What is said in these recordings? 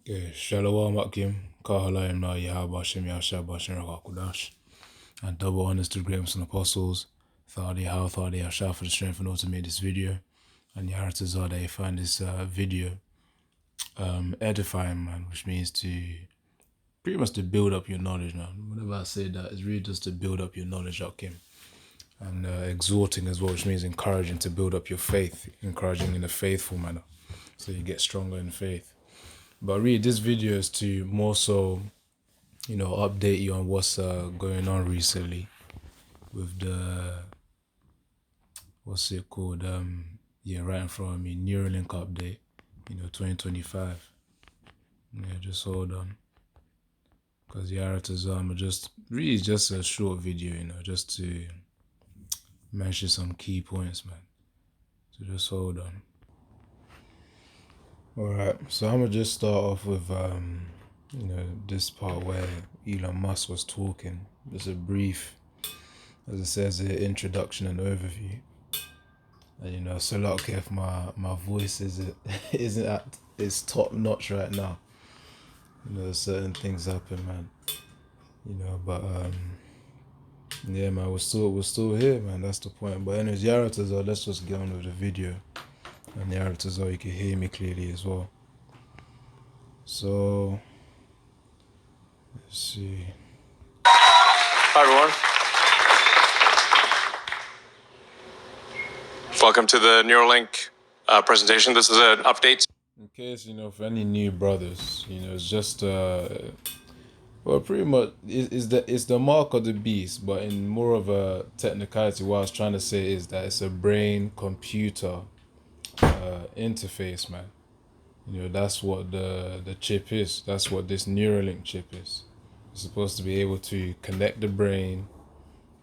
Okay, Shalom Akim, Kahalayim Na Yahabashim Yashabashim Rakakudash, and double honors to Grahams and Apostles. Thadi How Thadi Hasha for the strength and all to make this video. And Yaratazar that you find this video edifying, man, which means to pretty much to build up your knowledge, man. Whenever I say that, it's really just to build up your knowledge, Akim. And exhorting as well, which means encouraging to build up your faith, encouraging in a faithful manner, so you get stronger in faith. But really, this video is to more so, update you on what's going on recently with the, what's it called? Right in front of me, Neuralink update, 2025. Yeah, just hold on. Because just really just a short video, just to mention some key points, man. So just hold on. Alright, so I'm gonna just start off with this part where Elon Musk was talking. Just a brief, as it says, the introduction and overview. And so lot care if my voice isn't at its top notch right now. Certain things happen, man. But yeah, man, we're still here, man. That's the point. But anyways, Yaratazar, let's just get on with the video. And Yaratazar, you can hear me clearly as well. So let's see. Hi, everyone. Welcome to the Neuralink presentation. This is an update. In case, for any new brothers, it's just, well, pretty much, it's the mark of the beast, but in more of a technicality, what I was trying to say is that it's a brain-computer interface, man. That's what the chip is. That's what this Neuralink chip is. It's supposed to be able to connect the brain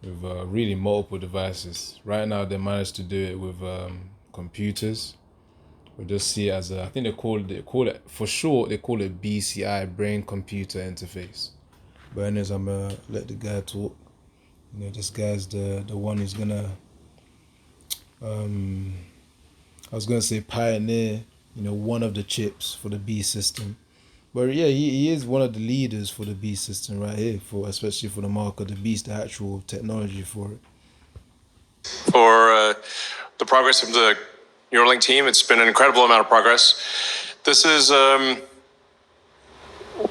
with really multiple devices. Right now, they managed to do it with computers. We just see it as I think they call it for short. They call it BCI, brain computer interface. But anyways, I'm gonna let the guy talk. This guy's the one who's gonna I was gonna say pioneer. One of the chips for the B system. But yeah, he is one of the leaders for the beast system right here, especially for the mark of the beast, the actual technology for it. For the progress of the Neuralink team, it's been an incredible amount of progress. This is, we're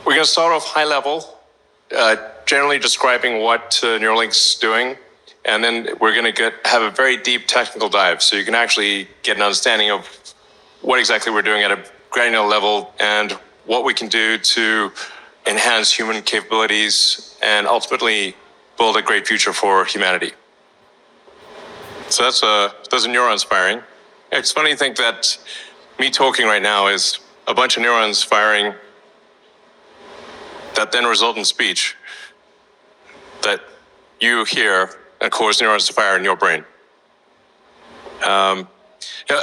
going to start off high level, generally describing what Neuralink's doing, and then we're going to have a very deep technical dive, so you can actually get an understanding of what exactly we're doing at a granular level and what we can do to enhance human capabilities and ultimately build a great future for humanity. So that's neurons firing. It's funny to think that me talking right now is a bunch of neurons firing that then result in speech that you hear and cause neurons to fire in your brain. A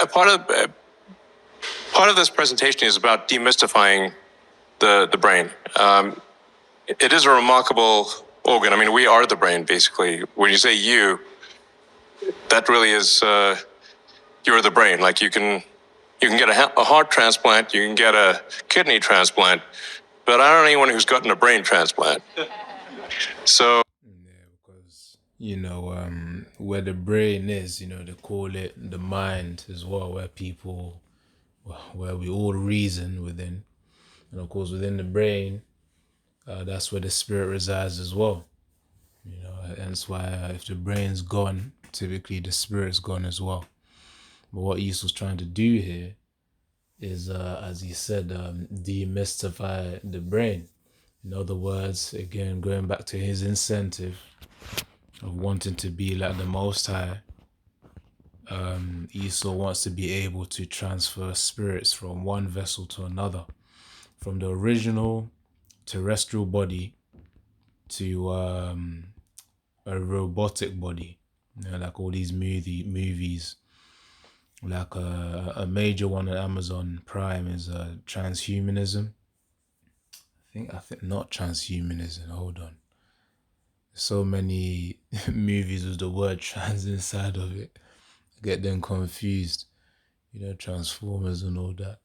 part of this presentation is about demystifying the brain. It is a remarkable organ. I mean, we are the brain, basically. When you say you, that really is you're the brain. Like you can get a heart transplant, you can get a kidney transplant, but I don't know anyone who's gotten a brain transplant. So yeah, because where the brain is, they call it the mind as well, where we all reason within, and of course within the brain, that's where the spirit resides as well. And that's why if the brain's gone, typically the spirit's gone as well. But what Esau's trying to do here is, as he said, demystify the brain. In other words, again, going back to his incentive of wanting to be like the Most High, Esau wants to be able to transfer spirits from one vessel to another, from the original terrestrial body to a robotic body. Like all these movies. Like a major one on Amazon Prime is transhumanism. I think not transhumanism. Hold on. So many movies with the word trans inside of it. I get them confused. Transformers and all that.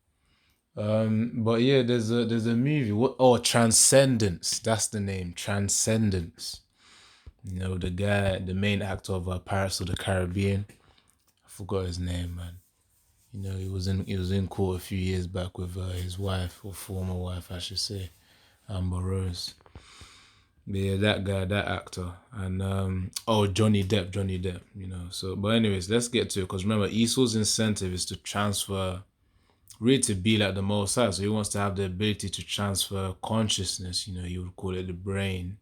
But yeah, there's a movie. What? Oh, Transcendence. That's the name. Transcendence. You know, the main actor of Pirates of the Caribbean. I forgot his name, man. You know, he was in court a few years back with his wife, or former wife, I should say, Amber Rose. But yeah, that guy, that actor, and Johnny Depp. You know, so but anyways, let's get to it, because remember, Esau's incentive is to transfer, really to be like the Most High. So he wants to have the ability to transfer consciousness. You know, he would call it the brain,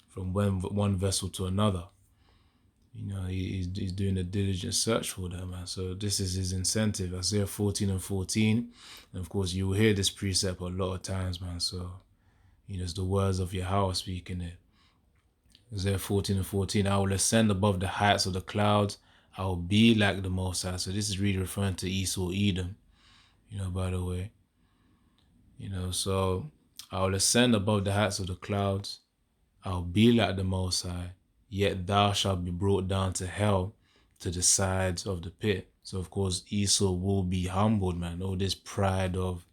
from one vessel to another. You know, he's doing a diligent search for that, man. So this is his incentive. Isaiah 14 and 14. And of course, you will hear this precept a lot of times, man. So, you know, it's the words of Yahweh speaking it. Isaiah 14 and 14. I will ascend above the heights of the clouds. I will be like the Most High. So this is really referring to Esau, Edom, you know, by the way. You know, so I will ascend above the heights of the clouds. I'll be like the Most High, yet thou shalt be brought down to hell, to the sides of the pit. So of course Esau will be humbled, man. All this pride of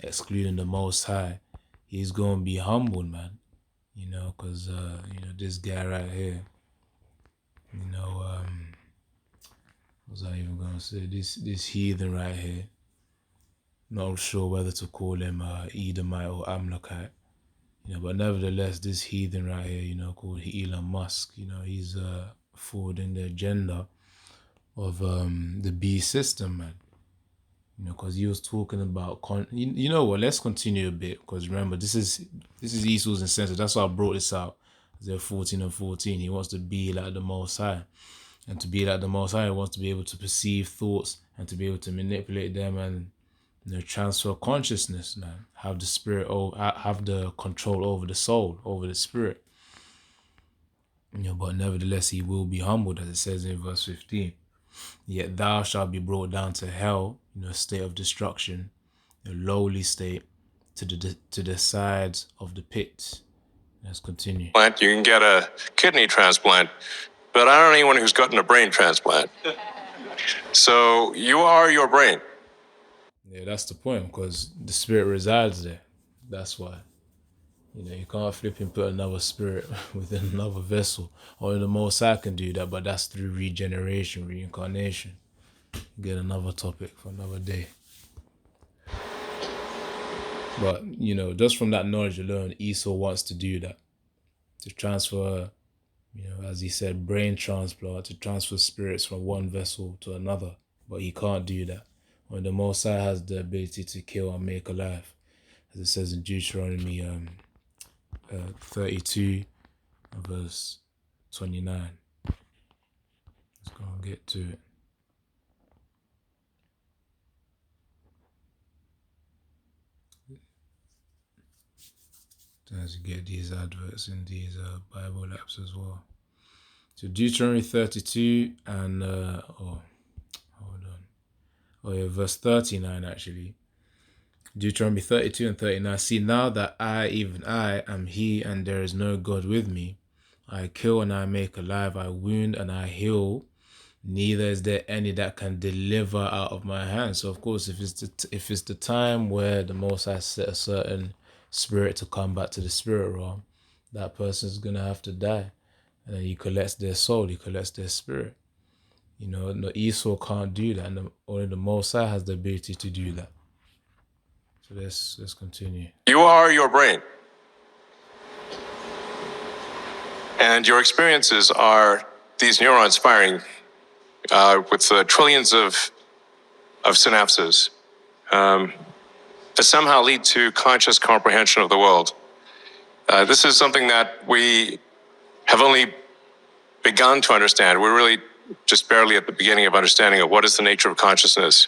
excluding the Most High, he's gonna be humbled, man. You know, cause you know, this guy right here. You know, what was I even gonna say? This heathen right here. Not sure whether to call him Edomite or Amalekite. You know, but nevertheless, this heathen right here, you know, called Elon Musk, you know, he's forwarding the agenda of the beast system, man. You know, because he was talking about you know what? Let's continue a bit, because remember, this is Esau's incentive. That's why I brought this out. They're 14 and 14. He wants to be like the Most High, and to be like the Most High, he wants to be able to perceive thoughts and to be able to manipulate them, and you know, transfer consciousness, man. Have the spirit, have the control over the soul, over the spirit. You know, but nevertheless, he will be humbled, as it says in verse 15. Yet thou shalt be brought down to hell, you know, a state of destruction, a lowly state, to the sides of the pit. Let's continue. You can get a kidney transplant, but I don't know anyone who's gotten a brain transplant. So you are your brain. Yeah, that's the point, because the spirit resides there. That's why. You know, you can't flip and put another spirit within another vessel. Only the Most High can do that, but that's through regeneration, reincarnation. Get another topic for another day. But, you know, just from that knowledge alone, Esau wants to do that. To transfer, you know, as he said, brain transplant, to transfer spirits from one vessel to another. But he can't do that. When the Most High has the ability to kill and make alive. As it says in Deuteronomy 32 verse 29. Let's go and get to it. As you get these adverts in these Bible apps as well. So Deuteronomy 32 and hold on. Oh yeah, verse 39 actually. Deuteronomy 32 and 39. See, now that I, even I, am he, and there is no God with me. I kill and I make alive, I wound and I heal. Neither is there any that can deliver out of my hand. So of course, if it's the time where the Most High set a certain spirit to come back to the spirit realm, that person's gonna have to die, and then he collects their soul, he collects their spirit. You know, no, Esau can't do that, and only the Most High has the ability to do that. So let's continue. You are your brain. And your experiences are these neurons firing with trillions of synapses that somehow lead to conscious comprehension of the world. This is something that we have only begun to understand. We're really just barely at the beginning of understanding of what is the nature of consciousness.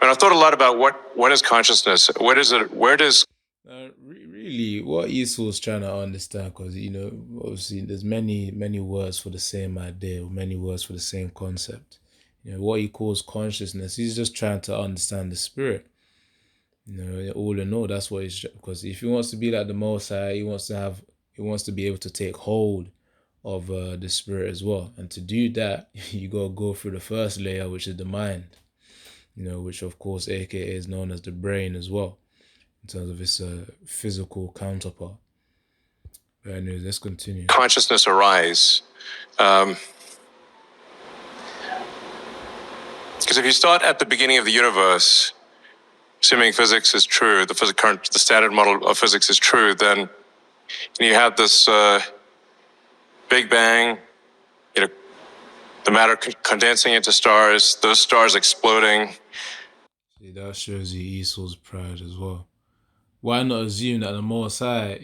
And I've thought a lot about what is consciousness? What is it? Where does really, what Esau's trying to understand, because you know, obviously, there's many words for the same idea, or many words for the same concept. You know, what he calls consciousness, he's just trying to understand the spirit. You know, all in all, that's what he's, because if he wants to be like the Most High, he wants to be able to take hold of the spirit as well. And to do that, you gotta go through the first layer, which is the mind. which of course aka is known as the brain as well, in terms of its physical counterpart. But anyways, let's continue. Consciousness arise. Because if you start at the beginning of the universe, assuming physics is true, the standard model of physics is true, then you have this Big Bang, the matter condensing into stars, those stars exploding. See, that shows you Esau's pride as well. Why not assume that the Most High,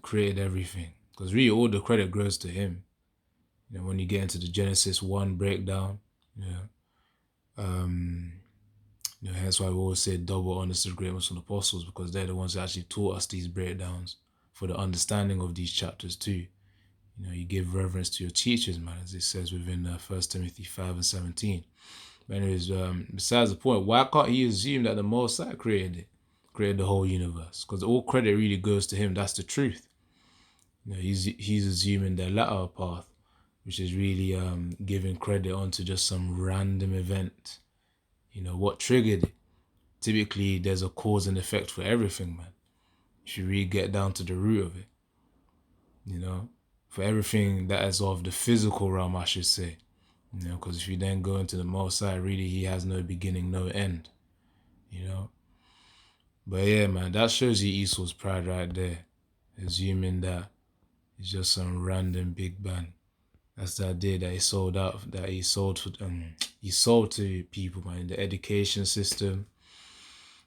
created everything? Because really, all the credit goes to him. When you get into the Genesis 1 breakdown, hence why we always say double honors to the great ones from the apostles, because they're the ones that actually taught us these breakdowns for the understanding of these chapters too. You give reverence to your teachers, man, as it says within 1 Timothy 5:17. But anyways, besides the point, why can't he assume that the Most High created the whole universe? Because all credit really goes to him. That's the truth. He's assuming the latter path, which is really giving credit onto just some random event. What triggered it? Typically, there's a cause and effect for everything, man. You should really get down to the root of it. For everything that is of the physical realm, I should say. Because if you then go into the Most High, really, he has no beginning, no end. But yeah, man, that shows you Esau's pride right there. Assuming that it's just some random Big Bang. That's the idea that he sold to people, man, in the education system.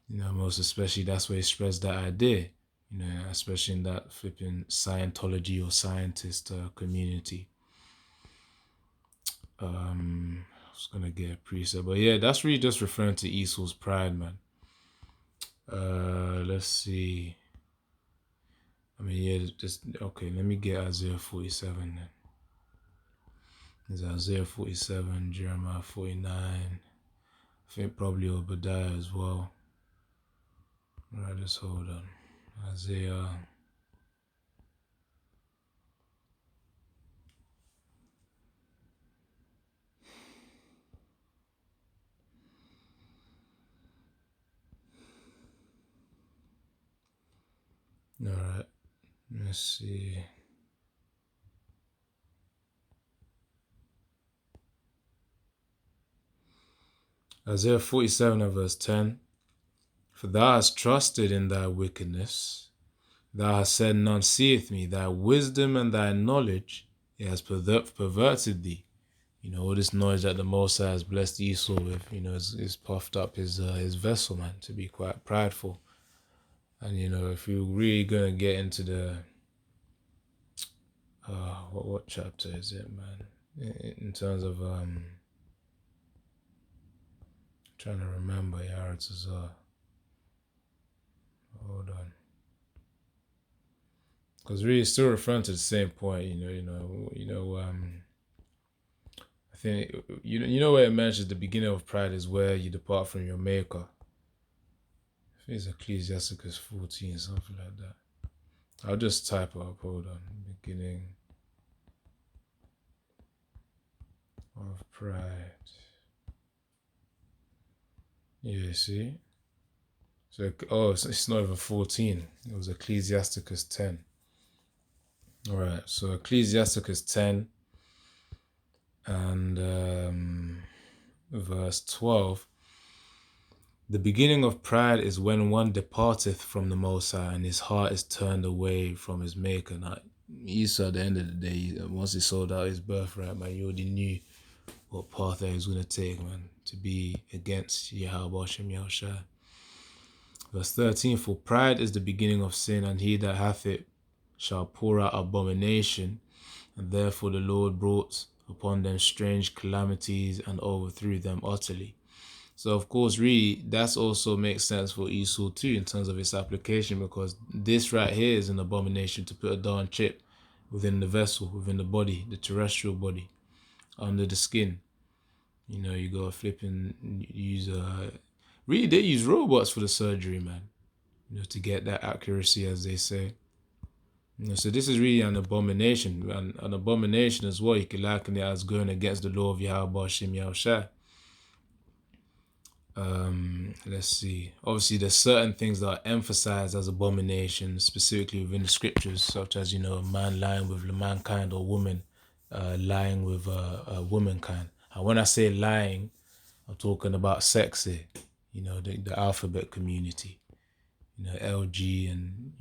Most especially that's where he spreads that idea. Especially in that flipping Scientology or scientist community. I was gonna get a preset, but yeah, that's really just referring to Esau's pride, man. Let's see. Okay, let me get Isaiah 47 then. There's Isaiah 47, Jeremiah 49. I think probably Obadiah as well. Alright, just hold on. Isaiah. Alright, let's see. Isaiah 47 and verse 10. For thou hast trusted in thy wickedness. Thou hast said, none seeth me. Thy wisdom and thy knowledge, it has perverted thee. All this knowledge that the Most High has blessed Esau with, is puffed up his vessel, man, to be quite prideful. And, if you're really going to get into the, what chapter is it, man? In terms of, trying to remember, hold on. Because really it's still referring to the same point, I think, where it mentions the beginning of pride is where you depart from your maker. I think it's Ecclesiasticus 14, something like that. I'll just type it up, hold on. Beginning of pride. Yeah, see? So, it's not even 14. It was Ecclesiasticus 10. Alright, so Ecclesiasticus 10 and verse 12. The beginning of pride is when one departeth from the Most High and his heart is turned away from his maker. Now, Esau, at the end of the day, once he sold out his birthright, man, you already knew what path that he was going to take, man, to be against Yahweh Shem Yahushua. Verse 13, for pride is the beginning of sin, and he that hath it shall pour out abomination, and therefore the Lord brought upon them strange calamities and overthrew them utterly. So of course, really, that's also makes sense for Esau too in terms of its application, because this right here is an abomination to put a darn chip within the vessel, within the body, the terrestrial body, under the skin. You go flipping use really they use robots for the surgery, man. To get that accuracy, as they say. So this is really an abomination, and an abomination as well. You can liken it as going against the law of Yahweh Shem Yahushua. Let's see. Obviously, there's certain things that are emphasized as abominations, specifically within the scriptures, such as, a man lying with mankind, or woman lying with womankind. And when I say lying, I'm talking about sex here. The alphabet community. LG and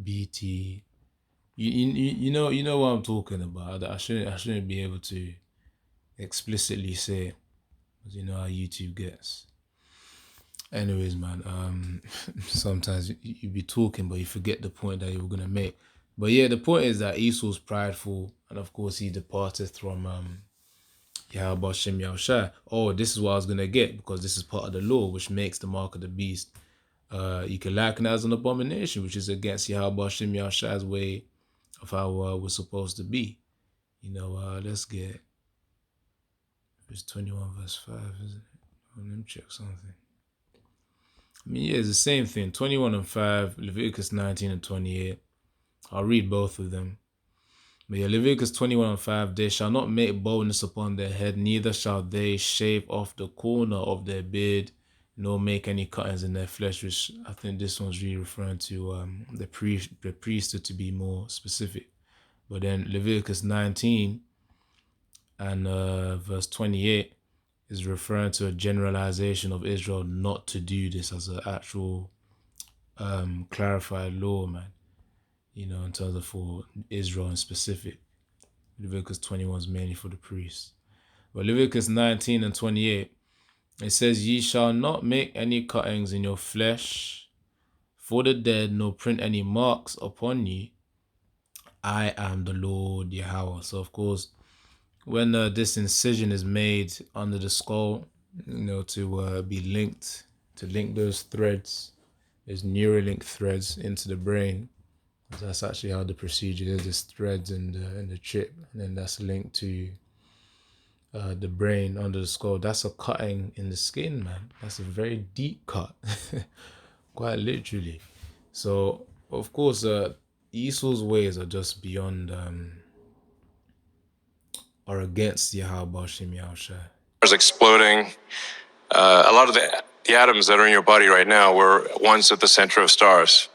BT. You know what I'm talking about. I shouldn't be able to explicitly say it, because you know how YouTube gets. Anyways, man, sometimes you be talking, but you forget the point that you were gonna make. But yeah, the point is that Esau's prideful, and of course he departed from Yahweh Shem Yahushua. Oh, this is what I was gonna get, because this is part of the law, which makes the mark of the beast. You can liken it as an abomination, which is against Yahweh Shem Yahushua's way of how we're supposed to be. Let's get verse 21, verse 5, isn't it? Let me check something. I mean, yeah, it's the same thing. 21 and 5, Leviticus 19 and 28. I'll read both of them. But yeah, Leviticus 21 and 5, they shall not make baldness upon their head, neither shall they shave off the corner of their beard, nor make any cuttings in their flesh, which I think this one's really referring to the priesthood, to be more specific. But then Leviticus 19 and verse 28 is referring to a generalization of Israel not to do this as an actual clarified law, man. In terms of for Israel in specific. Leviticus 21 is mainly for the priests. But Leviticus 19 and 28, it says, ye shall not make any cuttings in your flesh for the dead, nor print any marks upon you. I am the Lord Yahweh. So, of course, when this incision is made under the skull, to be linked, to link those threads, those Neuralink threads into the brain. That's actually how the procedure is. There's threads in the chip, and then that's linked to the brain under the skull. That's a cutting in the skin, man. That's a very deep cut, quite literally. So, of course, Esau's ways are just beyond, are against Yahweh Shem Yahushua. Is exploding. A lot of the atoms that are in your body right now were ones at the center of stars.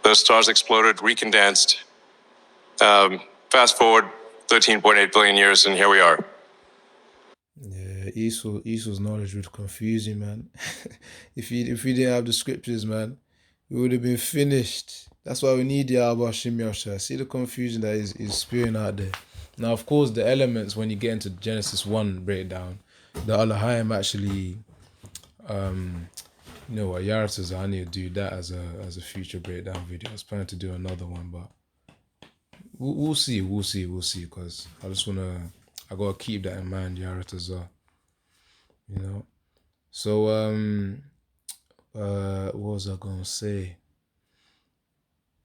Those stars exploded, recondensed. Fast forward 13.8 billion years, and here we are. Yeah, Esau's knowledge would confuse you, man. if we didn't have the scriptures, man, we would have been finished. That's why we need Yahweh Shem Yahushua. See the confusion that is spewing out there. Now, of course, the elements, when you get into Genesis 1 breakdown, the Elohim actually, what Yarataz, I need to do that as a future breakdown video. I was planning to do another one, but we'll see, because I gotta keep that in mind, Yarataz. So what was I gonna say?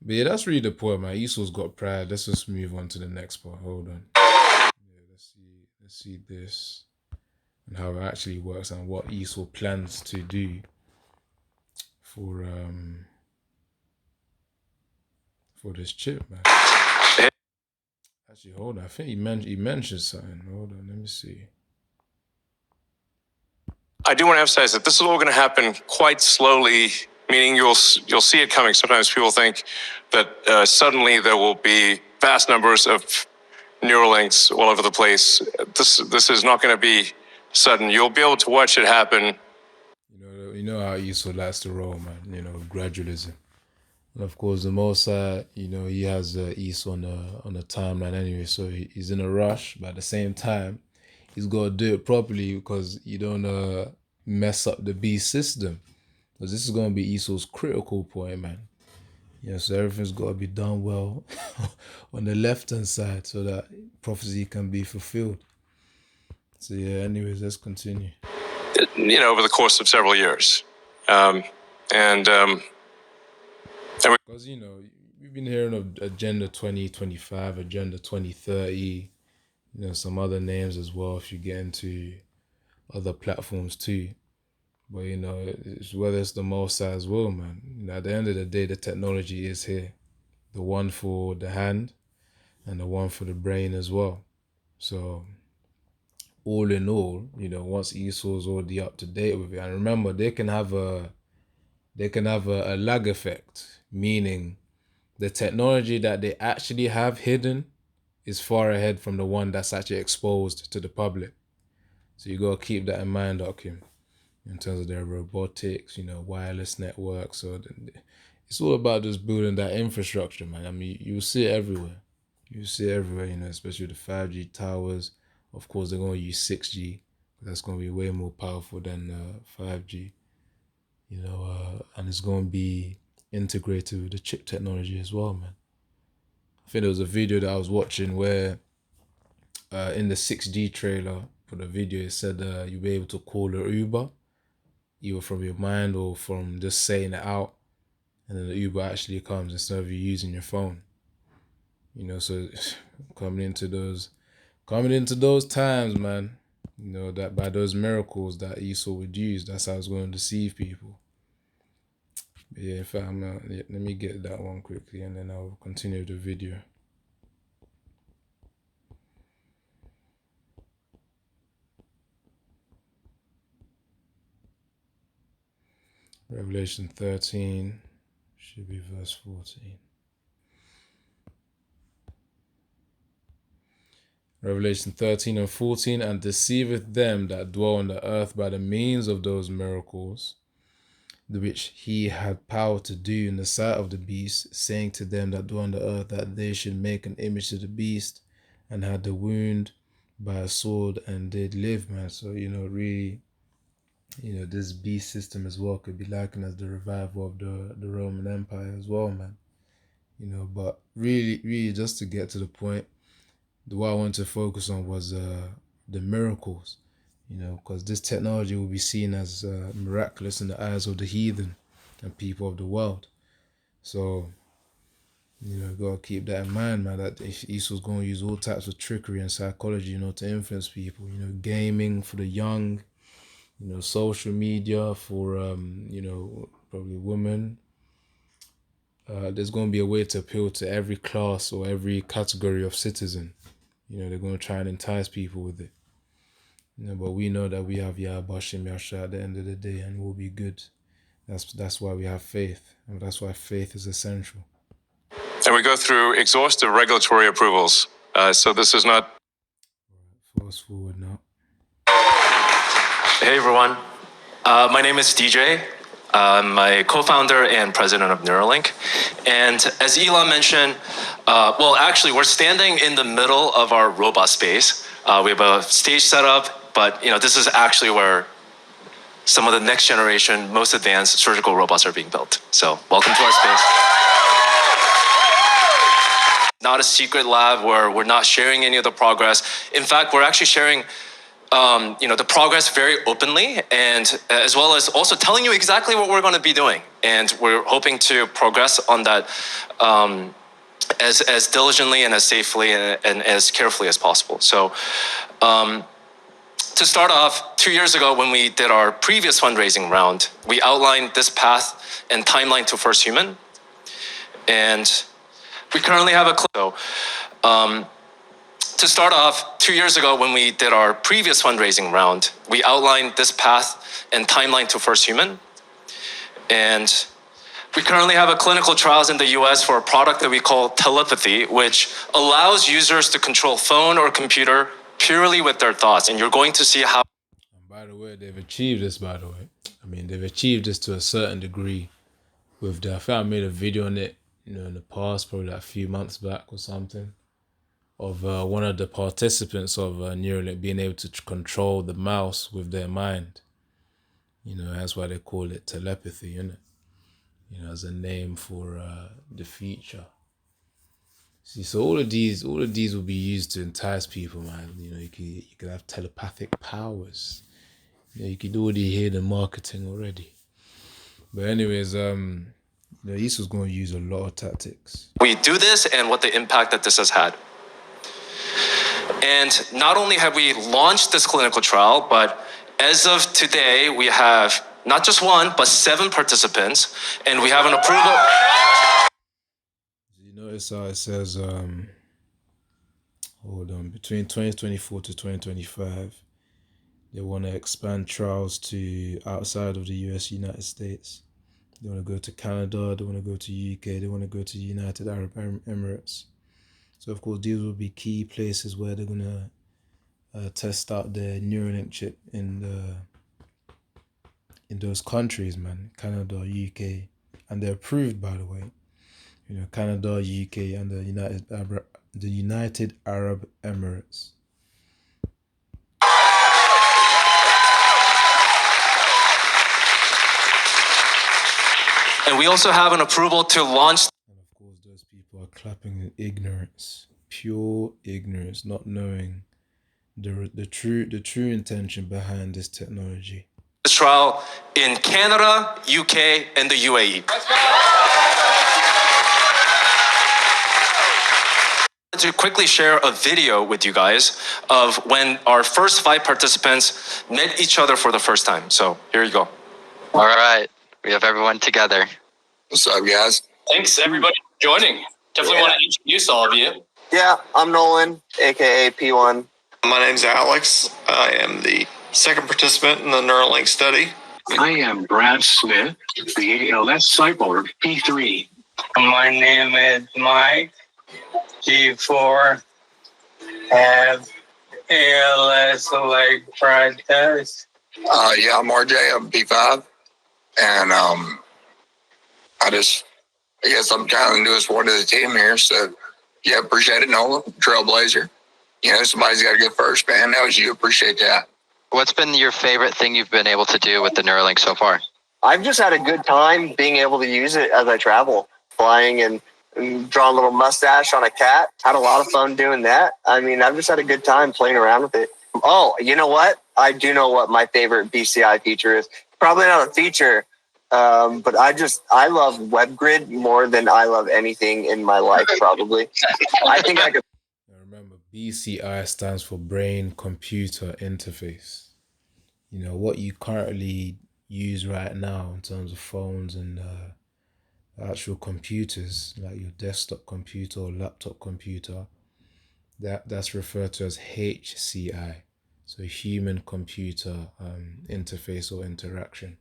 But yeah, that's really the point, man. Esau's got pride. Let's just move on to the next part. Hold on. Yeah, let's see this and how it actually works, and what Esau plans to do for this chip, man. Actually, hold on. I think he mentioned something. Hold on, let me see. I do want to emphasize that this is all going to happen quite slowly, meaning you'll see it coming. Sometimes people think that suddenly there will be vast numbers of Neuralinks all over the place. This is not going to be sudden. You'll be able to watch it happen. You know how Esau likes to roll, man. Gradualism. And of course, the Mosai, he has Esau on the timeline anyway, so he's in a rush. But at the same time, he's got to do it properly, because you don't mess up the beast system. Because this is going to be Esau's critical point, man. So everything's got to be done well on the left-hand side, so that prophecy can be fulfilled. So yeah, anyways, let's continue. Over the course of several years. Because, we've been hearing of Agenda 2025, Agenda 2030, some other names as well if you get into other platforms too. But, it's whether it's the Mosai as well, man. At the end of the day, the technology is here. The one for the hand and the one for the brain as well. So all in all, once Esau's already up to date with it, and remember, they can have a lag effect, meaning the technology that they actually have hidden is far ahead from the one that's actually exposed to the public. So you gotta keep that in mind, okay, in terms of their robotics, wireless networks. So it's all about just building that infrastructure, man. I mean, you see it everywhere. You see it everywhere, especially the 5G towers. Of course, they're gonna use 6G. That's gonna be way more powerful than 5G. And it's gonna be integrated with the chip technology as well, man. I think there was a video that I was watching where in the 6G trailer for the video, it said you'll be able to call an Uber, either from your mind or from just saying it out, and then the Uber actually comes instead of you using your phone. So coming into those times, man, that by those miracles that Esau would use, that's how it's going to deceive people. But yeah, in fact, let me get that one quickly and then I'll continue the video. Revelation 13 should be verse 14. Revelation 13 and 14, and deceiveth them that dwell on the earth by the means of those miracles, which he had power to do in the sight of the beast, saying to them that dwell on the earth that they should make an image to the beast, and had the wound by a sword and did live, man. So, really, this beast system as well could be likened as the revival of the Roman Empire as well, man. But really, just to get to the point, what I want to focus on was the miracles, because this technology will be seen as miraculous in the eyes of the heathen and people of the world. So, gotta keep that in mind, man, that if Esau's going to use all types of trickery and psychology, to influence people, gaming for the young, social media for, probably women. There's going to be a way to appeal to every class or every category of citizen. They're going to try and entice people with it. But we know that we have Yahweh Yasha at the end of the day, and we'll be good. That's why we have faith, and that's why faith is essential. And we go through exhaustive regulatory approvals. So this is not... Fast forward now. Hey everyone, my name is DJ. I'm a co-founder and president of Neuralink. And as Elon mentioned, actually we're standing in the middle of our robot space. We have a stage set up, but this is actually where some of the next generation, most advanced surgical robots are being built. So welcome to our space. Not a secret lab where we're not sharing any of the progress. In fact, we're actually sharing the progress very openly, and as well as also telling you exactly what we're going to be doing. And we're hoping to progress on that as diligently and as safely and as carefully as possible. So to start off, 2 years ago when we did our previous fundraising round, we outlined this path and timeline to first human. And we currently have to start off, 2 years ago when we did our previous fundraising round, we outlined this path and timeline to first human. And we currently have a clinical trials in the US for a product that we call Telepathy, which allows users to control phone or computer purely with their thoughts. And you're going to see how... And by the way, they've achieved this, by the way. I mean, they've achieved this to a certain degree with I think I made a video on it, in the past, probably like a few months back or something, of one of the participants of Neuralink being able to control the mouse with their mind. That's why they call it telepathy, innit? As a name for the feature. See, so all of these will be used to entice people, man. You could have telepathic powers. You could already hear the marketing already. But anyways, Esau's going to use a lot of tactics. We do this and what the impact that this has had. And not only have we launched this clinical trial, but as of today, we have not just one, but 7 participants, and we have an approval. You notice how it says, hold on, between 2024 to 2025, They want to expand trials to outside of the United States. They want to go to Canada, they want to go to UK, they want to go to United Arab Emirates. So of course these will be key places where they're going to test out their Neuralink chip in those countries, man. Canada, UK, and they're approved, by the way. Canada, UK, and the United Arab Emirates. And we also have an approval to launch. And of course, those people are clapping in ignorance, pure ignorance, not knowing the true intention behind this technology. This trial in Canada, UK, and the UAE. To quickly share a video with you guys of when our first 5 participants met each other for the first time. So here you go. All right, we have everyone together. What's up, guys? Thanks everybody for joining. Definitely want to introduce all of you. Yeah, I'm Nolan, aka P1. My name's Alex. I am the second participant in the Neuralink study. I am Brad Smith, the ALS cyborg P3. My name is Mike, G4, have ALS like Brad does. Yeah, I'm RJ. I'm P5. And I guess I'm kind of the newest one to the team here. So, yeah, appreciate it, Nolan. Trailblazer. Somebody's got to go first, man. That was you. Appreciate that. What's been your favorite thing you've been able to do with the Neuralink so far? I've just had a good time being able to use it as I travel, flying and drawing a little mustache on a cat. Had a lot of fun doing that. I mean, I've just had a good time playing around with it. Oh, you know what? I do know what my favorite BCI feature is. Probably not a feature, but I love WebGrid more than I love anything in my life, probably. I think I could. Remember, BCI stands for Brain Computer Interface. What you currently use right now in terms of phones and actual computers, like your desktop computer or laptop computer, that's referred to as HCI. So human computer interface or interaction.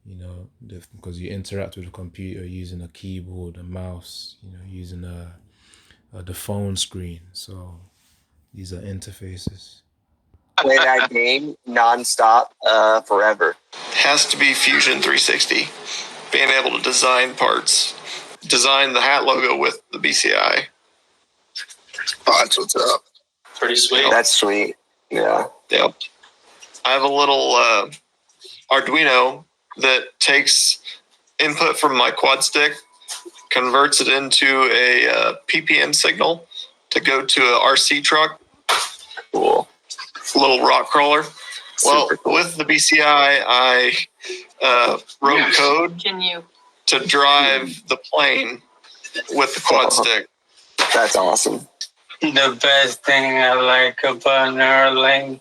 Because you interact with the computer using a keyboard, a mouse, using the phone screen. So these are interfaces. Play that game nonstop forever. Has to be Fusion 360. Being able to design parts. Design the hat logo with the BCI. Oh, that's what's up. Pretty sweet. That's sweet. Yeah. Yep. I have a little Arduino that takes input from my quad stick, converts it into a PPM signal to go to a RC truck. Cool. Little rock crawler. Well, Super cool. with the BCI, I wrote code to drive the plane with the quad stick. That's awesome. The best thing I like about Neuralink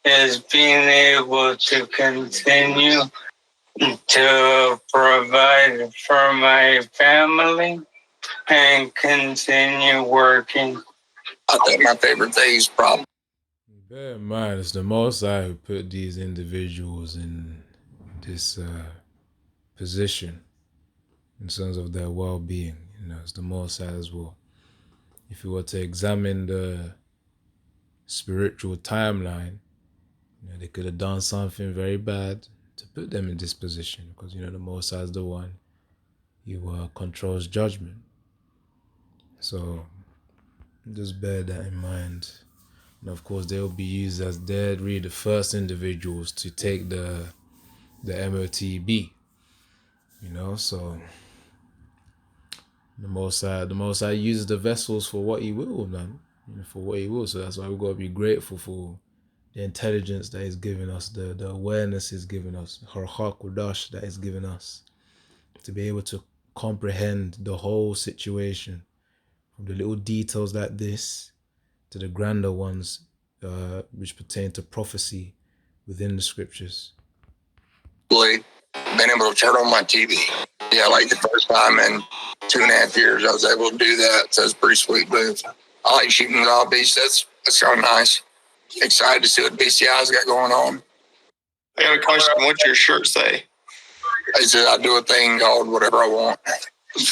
is being able to continue to provide for my family and continue working. I think my favorite thing is probably. Bear in mind, it's the Most High who put these individuals in this position in terms of their well-being. It's the Most High as well. If you were to examine the spiritual timeline, they could have done something very bad to put them in this position, because the Most High is the one who controls judgment. So just bear that in mind. And of course, they'll be used as they're really the first individuals to take the MOTB. So the Most High uses the vessels for what He will, man. For what He will. So that's why we've got to be grateful for the intelligence that He's given us, the awareness He's given us, Harcha Kodash that He's given us, to be able to comprehend the whole situation, from the little details like this to the grander ones, which pertain to prophecy within the scriptures. Been able to turn on my TV. Yeah, like the first time in 2.5 years, I was able to do that. So it's a pretty sweet move. I like shooting zombies. That's kind of nice. excited to see what BCI's got going on. I got a question. What's your shirt say? He said I do a thing called whatever I want. That's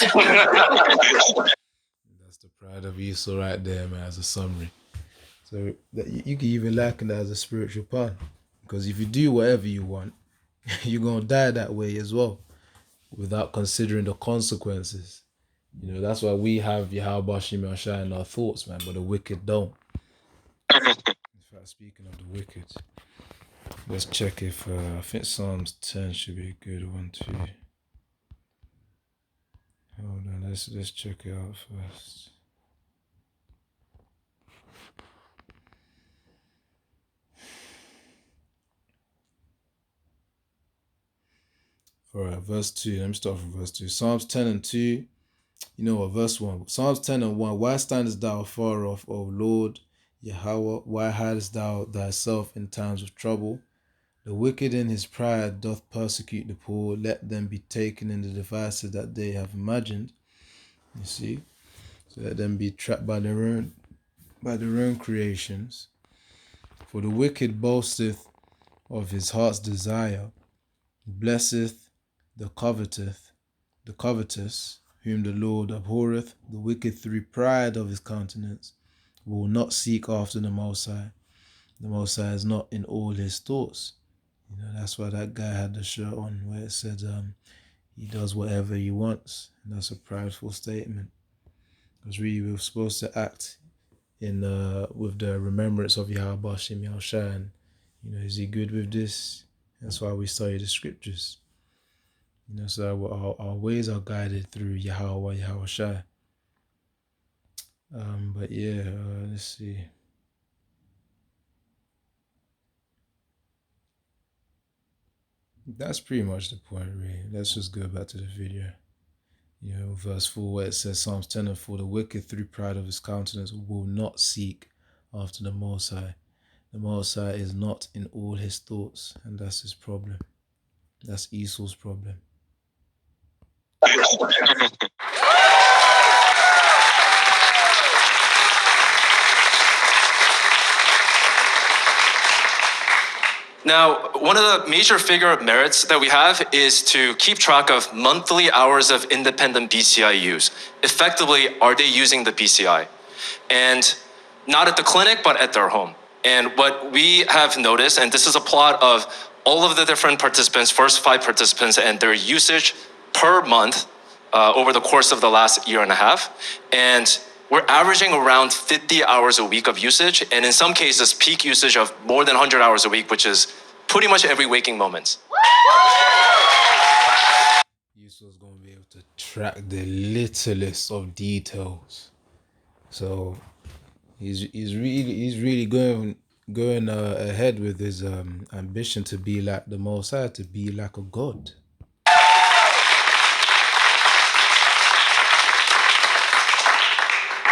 the pride of Esau right there, man, as a summary. So that you can even liken that as a spiritual pun. Because if you do whatever you want, you're going to die that way as well, without considering the consequences. You know, that's why we have Yahweh Shem Yahshua in our thoughts, man, but the wicked don't. In fact, speaking of the wicked, let's check if, I think Psalms 10 should be a good one too. Hold on, let's check it out first. Alright, verse 2. Let me start from verse 2. Psalms 10 and 2. You know what, verse 1. Psalms 10 and 1. Why standest thou afar off, O Lord Yahweh? Why hidest thou thyself in times of trouble? The wicked in his pride doth persecute the poor. Let them be taken in the devices that they have imagined. You see? So let them be trapped by their own creations. For the wicked boasteth of his heart's desire, blesseth the covetous, whom the Lord abhorreth. The wicked through pride of his countenance will not seek after the Most High. The Most High is not in all his thoughts. You know, that's why that guy had the shirt on where it said he does whatever he wants. And that's a prideful statement. Because really we're supposed to act in with the remembrance of Yahweh Shem Yahshua. And, you know, is he good with this? That's why we study the scriptures. You know, so our ways are guided through Yahweh Yahushua. But yeah, let's see. That's pretty much the point, really. Let's just go back to the video. You know, verse 4 where it says, Psalms 10 and 4, the wicked through pride of his countenance will not seek after the Most High. The Most High is not in all his thoughts, and that's his problem. That's Esau's problem. Now, one of the major figure merits that we have is to keep track of monthly hours of independent BCI use. Effectively, are they using the BCI? And not at the clinic, but at their home. And what we have noticed, and this is a plot of all of the different participants, first 5 participants, and their usage per month over the course of the last year and a half. And we're averaging around 50 hours a week of usage, and in some cases, peak usage of more than 100 hours a week, which is pretty much every waking moment. Esau's going to be able to track the littlest of details. So he's really going ahead with his ambition to be like the Most High, to be like a god.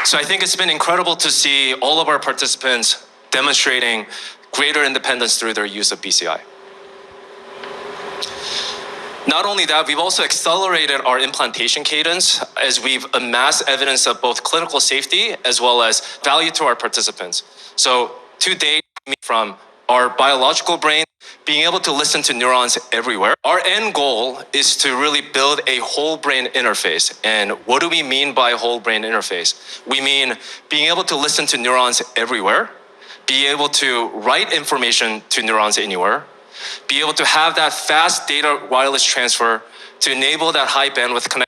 So I think it's been incredible to see all of our participants demonstrating greater independence through their use of BCI. Not only that, we've also accelerated our implantation cadence as we've amassed evidence of both clinical safety as well as value to our participants. So to date, from our biological brain, being able to listen to neurons everywhere. Our end goal is to really build a whole brain interface. And what do we mean by whole brain interface? We mean being able to listen to neurons everywhere, be able to write information to neurons anywhere, be able to have that fast data wireless transfer to enable that high bandwidth connection.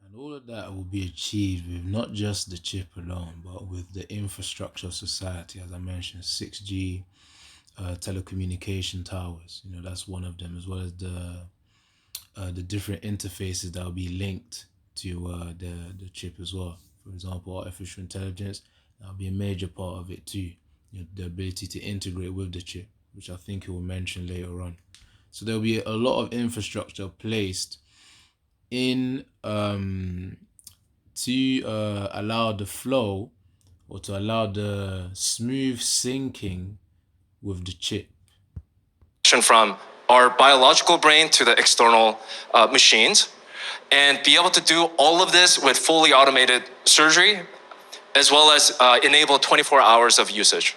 And all of that will be achieved with not just the chip alone, but with the infrastructure of society, as I mentioned, 6G, telecommunication towers. You know, that's one of them, as well as the different interfaces that will be linked to the chip as well. For example, artificial intelligence, that'll be a major part of it too. You know, the ability to integrate with the chip, which I think he will mention later on. So there'll be a lot of infrastructure placed in to allow the flow, or to allow the smooth syncing with the chip. From our biological brain to the external machines, and be able to do all of this with fully automated surgery, as well as enable 24 hours of usage.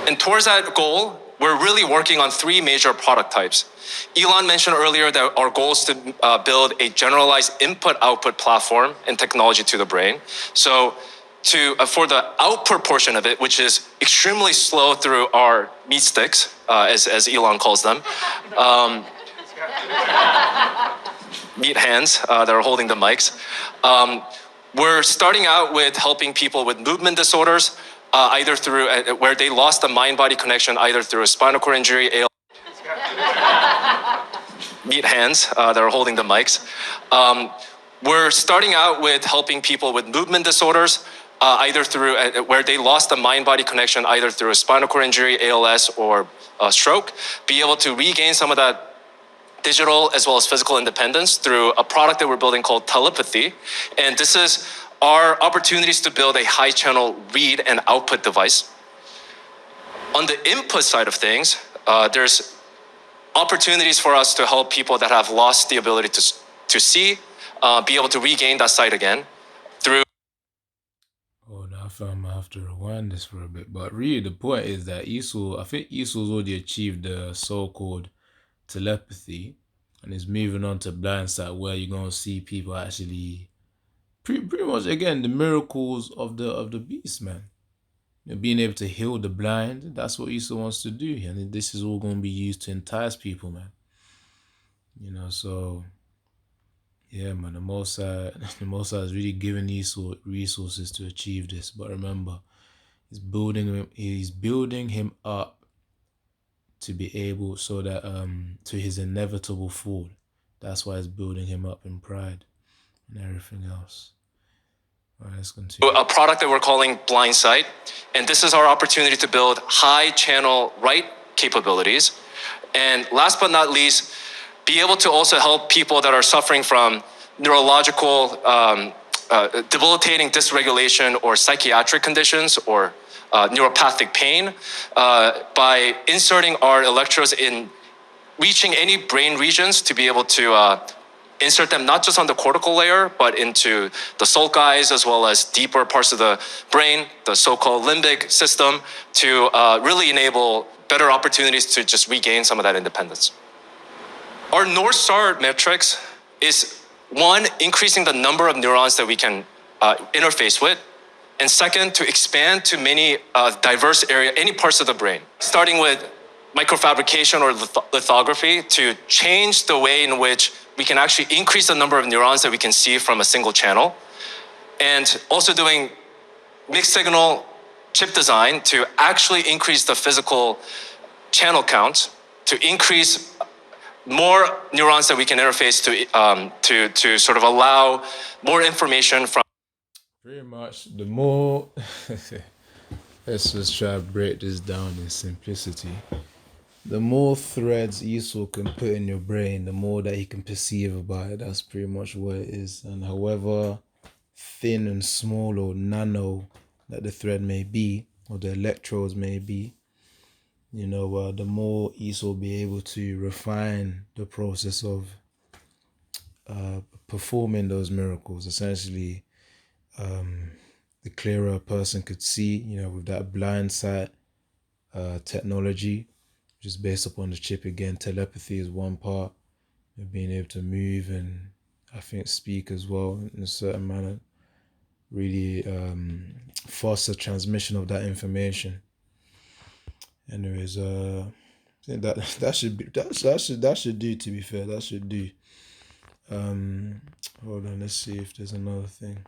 And towards that goal, we're really working on three major product types. Elon mentioned earlier that our goal is to build a generalized input-output platform and technology to the brain. So for the output portion of it, which is extremely slow through our meat sticks, as Elon calls them, meat hands that are holding the mics. We're starting out with helping people with movement disorders, either through where they lost the mind-body connection, either through a spinal cord injury, meat hands that are holding the mics. We're starting out with helping people with movement disorders, either through where they lost the mind-body connection, either through a spinal cord injury, ALS, or a stroke, be able to regain some of that digital as well as physical independence through a product that we're building called Telepathy. And this is our opportunities to build a high channel read and output device. On the input side of things, there's opportunities for us to help people that have lost the ability to see, be able to regain that sight again through. Oh, now I found I have to rewind this for a bit. But really, the point is that I think Esau's already achieved the so-called telepathy, and is moving on to Blindsight, where you're gonna see people actually pretty much again the miracles of the beast, man. You know, being able to heal the blind, that's what Esau wants to do, and this is all gonna be used to entice people, man. You know, so yeah, man, the Most High, the Most High is really giving Esau resources to achieve this. But remember, he's building him up to be able, so that to his inevitable fall. That's why it's building him up in pride and everything else. All right, let's continue. A product that we're calling Blindsight, and this is our opportunity to build high channel right capabilities. And last but not least, be able to also help people that are suffering from neurological, debilitating dysregulation or psychiatric conditions or neuropathic pain by inserting our electrodes in reaching any brain regions to be able to insert them not just on the cortical layer, but into the sulci as well as deeper parts of the brain, the so-called limbic system, to really enable better opportunities to just regain some of that independence. Our North Star metrics is one, increasing the number of neurons that we can interface with, and second, to expand to many diverse area, any parts of the brain, starting with microfabrication or lithography to change the way in which we can actually increase the number of neurons that we can see from a single channel, and also doing mixed signal chip design to actually increase the physical channel count, to increase more neurons that we can interface to sort of allow more information from. Pretty much, the more let's just try to break this down in simplicity. The more threads Esau can put in your brain, the more that he can perceive about it. That's pretty much what it is. And however thin and small or nano that the thread may be, or the electrodes may be, you know, the more Esau will be able to refine the process of performing those miracles. Essentially, the clearer a person could see, you know, with that Blindsight technology, which is based upon the chip again. Telepathy is one part, of being able to move and I think speak as well in a certain manner. Really foster transmission of that information. Anyways, I think that should be that should do. To be fair, that should do. Hold on, let's see if there's another thing.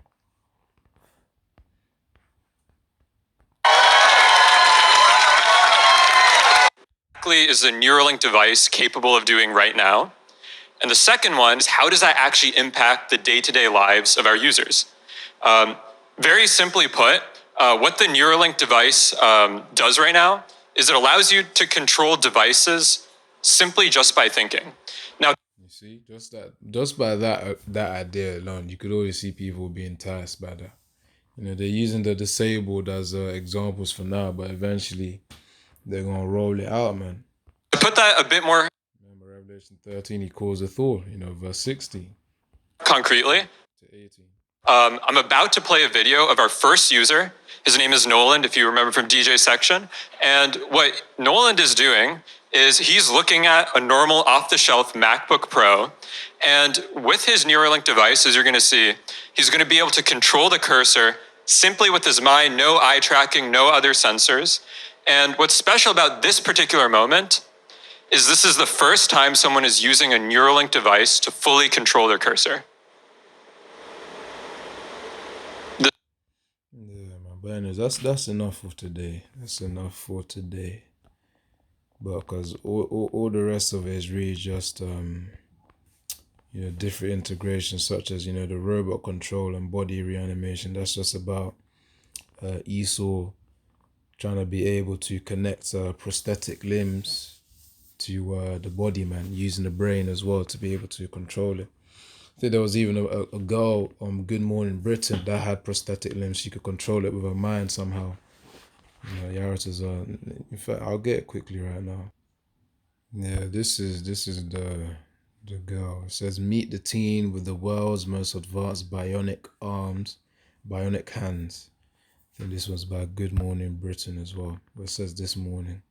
Is the Neuralink device capable of doing right now? And the second one is, how does that actually impact the day-to-day lives of our users? Very simply put, what the Neuralink device does right now is it allows you to control devices simply just by thinking. Now, you see, just by that idea alone, you could always see people being enticed by that. You know, they're using the disabled as examples for now, but eventually they're gonna roll it out, man. To put that a bit more, remember Revelation 13, he calls a Thor, you know, verse 60. Concretely, to 18. I'm about to play a video of our first user. His name is Noland, if you remember from DJ Section. And what Noland is doing is he's looking at a normal off-the-shelf MacBook Pro. And with his Neuralink device, as you're going to see, he's going to be able to control the cursor simply with his mind, no eye tracking, no other sensors. And what's special about this particular moment is this is the first time someone is using a Neuralink device to fully control their cursor. Yeah, man. But anyways, that's enough for today. That's enough for today. But because all the rest of it is really just different integrations, such as the robot control and body reanimation. That's just about Esau trying to be able to connect prosthetic limbs to the body, man, using the brain as well to be able to control it. I think there was even a girl on Good Morning Britain that had prosthetic limbs. She could control it with her mind somehow. Yaris in fact, I'll get it quickly right now. Yeah, this is the girl. It says, meet the teen with the world's most advanced bionic arms, bionic hands. I think this was by Good Morning Britain as well. But it says this morning.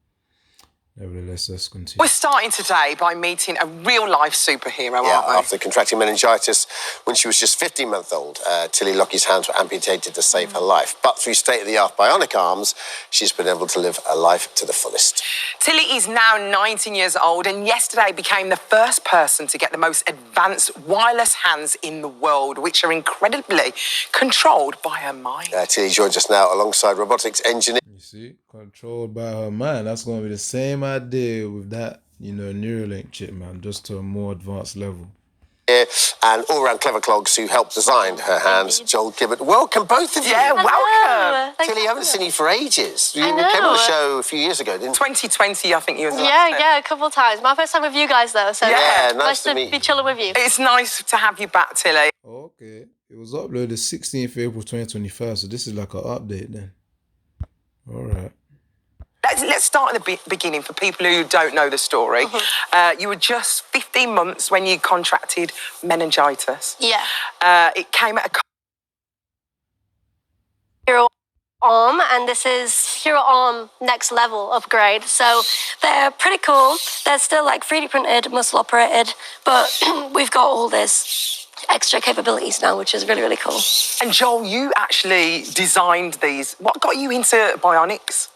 Nevertheless, let's continue. We're starting today by meeting a real-life superhero, aren't we? After contracting meningitis when she was just 15 months old, Tilly Lockie's hands were amputated to save her life. But through state-of-the-art bionic arms, she's been able to live a life to the fullest. Tilly is now 19 years old and yesterday became the first person to get the most advanced wireless hands in the world, which are incredibly controlled by her mind. Tilly joins us now alongside robotics engineer. You see, controlled by her mind. That's going to be the same idea with that, Neuralink chip, man, just to a more advanced level. And all-round clever clogs who helped design her hands, Joel Gibbert. Welcome, both of you. Yeah, welcome. Tilly, I haven't seen you for ages. You I came know. on the show a few years ago, didn't you? 2020, I think you was Yeah, a couple of times. My first time with you guys, though, so Yeah, nice to meet be chilling with you. It's nice to have you back, Tilly. Okay. It was uploaded 16th April 2025, so this is like an update then. All right. Let's start at the beginning for people who don't know the story. You were just 15 months when you contracted meningitis. Yeah. It came at a Hero Arm, and this is Hero Arm next level upgrade. So they're pretty cool. They're still like 3D printed, muscle operated, but we've got all this extra capabilities now, which is really, really cool. And Joel, you actually designed these. What got you into bionics?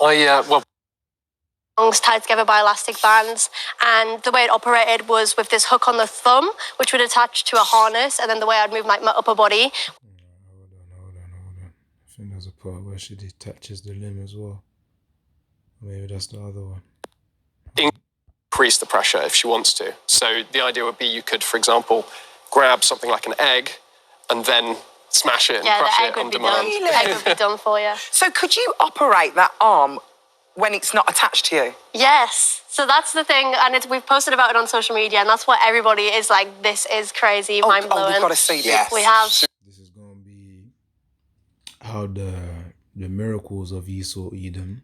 Lungs tied together by elastic bands, and the way it operated was with this hook on the thumb, which would attach to a harness, and then the way I'd move like my upper body. Hold on. I think there's a part where she detaches the limb as well. Maybe that's the other one. Increase the pressure if she wants to. So the idea would be you could, for example, grab something like an egg and then smash it and crush it on demand. The egg would be done for you. So could you operate that arm when it's not attached to you? Yes. So that's the thing, and we've posted about it on social media, and that's what everybody is like, this is crazy, mind-blowing. Oh, we've got to see this. We have. This is going to be how the miracles of Esau Edom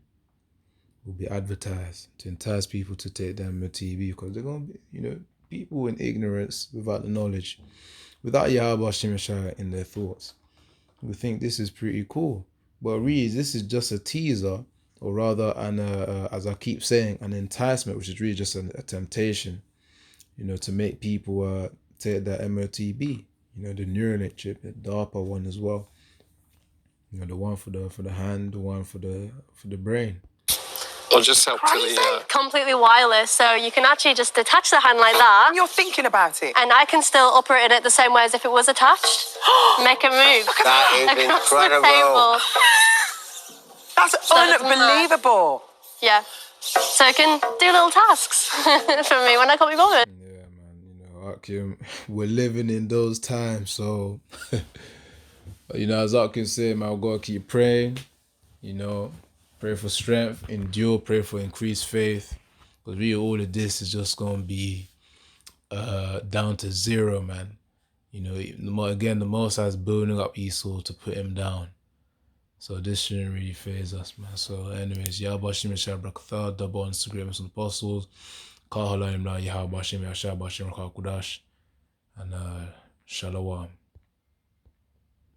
will be advertised to entice people to take them on TV, because they're going to be, people in ignorance, without the knowledge, without Yahweh Shemeshah in their thoughts, we think this is pretty cool. But really, this is just a teaser, or rather, as I keep saying, an enticement, which is really just a temptation, to make people take that MOTB, the Neuralink chip, the DARPA one as well. The one for the hand, the one for the brain. I'll just help Tilly. Completely wireless, so you can actually just detach the hand like that. And you're thinking about it. And I can still operate it the same way as if it was attached. Make it move. That is across incredible. The table. That's unbelievable. Yeah. So I can do little tasks for me when I can't be bothered. Yeah, man. Akim, we're living in those times, so as Akim said, man, we've got to keep praying. Pray for strength, endure, pray for increased faith. Because really all of this is just going to be down to zero, man. Again, the Most High is building up Esau to put him down. So this shouldn't really faze us, man. So anyways, Yahweh Shem Yashar Brakatha, double on Instagram and apostles. Call Halaim La Yahweh Shem Yashar Bashim Kudash. And Shalom.